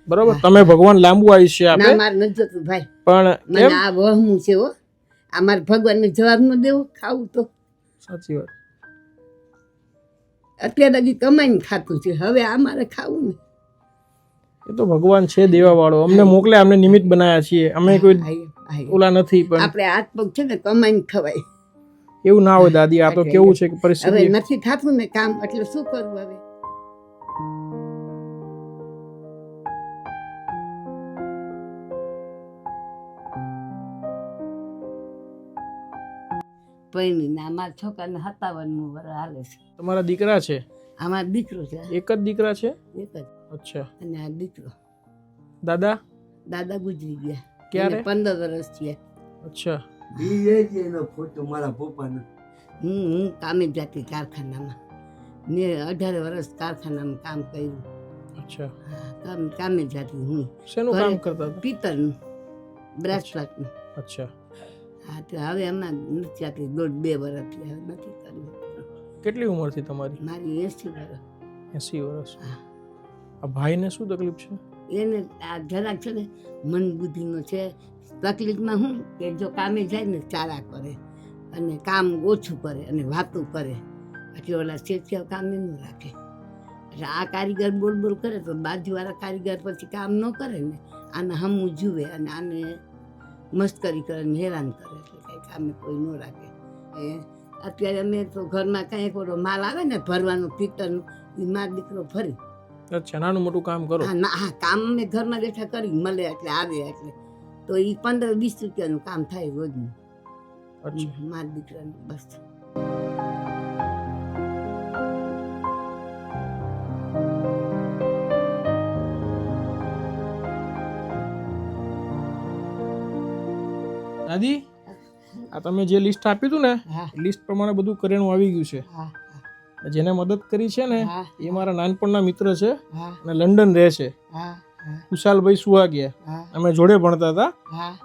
બરોબર, તમે ભગવાન લાંબુ આયુષ્ય આપે. ના મારે નથી જોતું ભાઈ, પણ મને આ વહમું છે હો. આ મારે ભગવાનને જવાબ ન દેવો, ખાવું તો સાચી વાત. અત્યારે હજી કમાઈને ખાતું છે, હવે આ મારે ખાવું ને. એ તો ભગવાન છે દેવા વાળો, અમને મોકલે, અમને નિમિત્ત બનાયા છીએ, અમે કોઈ ઓલા નથી. પણ આપણે હાથ પગ છે ને કમાઈને ખવાય, એવું ના હોય દાદી. આ તો કેવું છે કે હવે પરિસ્થિતિ નથી થતું ને કામ, એટલે શું કરવું હવે. પૈણીને અમારા છોકરાને 57મું વર્ષ હાલે છે. તમારા દીકરા છે? અમારો દીકરો છે, એક જ દીકરા છે? એક જ. અચ્છા. અને આ દીકરો. દાદા દાદા ગુજરી ગયા ક્યારે? 15 વર્ષ થયા. અચ્છા. હું કામે જતી કારખાનામાં, મેં 18 વર્ષ કારખાનામાં કામ કર્યું. અચ્છા. કામે જતી હું. શેનું કામ કરતા હતા? પિત્તળનું, બ્રાસપ્લાટનું. અચ્છા. હા, તો હવે હમણાં નથી જતી, 1.5-2 વર્ષ થયા, હવે નથી કરવું. કેટલી ઉંમર થી તમારી? મારી 80 વર્ષ. 80 વર્ષ. આ ભાઈને શું તકલીફ છે? એને આ જરાક છે ને મન બુદ્ધિનો છે. તકલીફમાં હું કે જો કામે જાય ને ચારા કરે અને કામ ઓછું કરે અને વાતું કરે, એટલે ઓલા શેઠિયા કામ ન રાખે. એટલે આ કારીગર બોલ બોલ કરે તો બાજુવાળા કારીગર પછી કામ ન કરે ને, આને હમું જુએ અને આને મસ્કરી કરે ને હેરાન કરે, એટલે કંઈ કામે કોઈ ન રાખે. અત્યારે અમે તો ઘરમાં કંઈક ઓલો માલ આવે ને ભરવાનું પિત્તળનું, એ મારો દીકરો ભરી. અચ્છા, નાનું મોટું કામ કરો? હા, કામ અમે ઘરમાં બેઠા કરી મળે એટલે આવે, એટલે તો એ 15-20 રૂપિયાનું કામ થાય રોજનું. મારા દીકરાનું બસ. દાદી, આ તમે જે લિસ્ટ આપ્યું હતું ને, લિસ્ટ પ્રમાણે બધું કરિયાણું આવી ગયું છે. જેને મદદ કરી છે ને એ મારા નાનપણના મિત્ર છે અને લંડન રહે છે, કુશાલભાઈ સુહાગિયા. અમે જોડે ભણતા હતા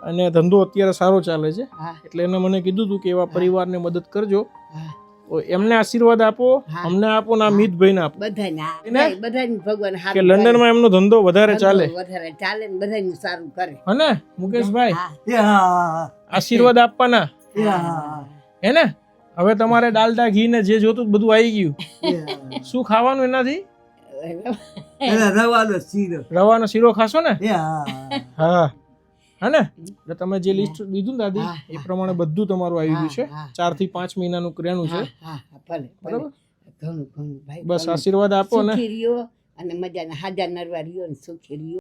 અને ધંધો અત્યારે સારો ચાલે છે, એટલે એને મને કીધું હતું કે એવા પરિવારને મદદ કરજો. એમને આશીર્વાદ આપો, અમને આપો ને આ મિતભાઈને આપો, બધાને ભગવાન કે લંડનમાં એમનો ધંધો વધારે ચાલે ને બધાનું સારું કરે. હને મુકેશભાઈ, આશીર્વાદ આપવાના હે ને. હવે તમારે ડાલડા ઘી ને જે જોતું બધું આવી ગયું. શું ખાવાનું એનાથી? રવાનો શીરો ખાશો ને? હા, હને. એટલે તમે જે લિસ્ટ દીધું ને દાદી, એ પ્રમાણે બધું તમારું આવી ગયું છે. 4 થી 5 મહિનાનું કરિયાણું છે. બરાબર, બસ આશીર્વાદ આપો ને. અને મજાના હાજા નરવા રહ્યો ને સુખી રહ્યો.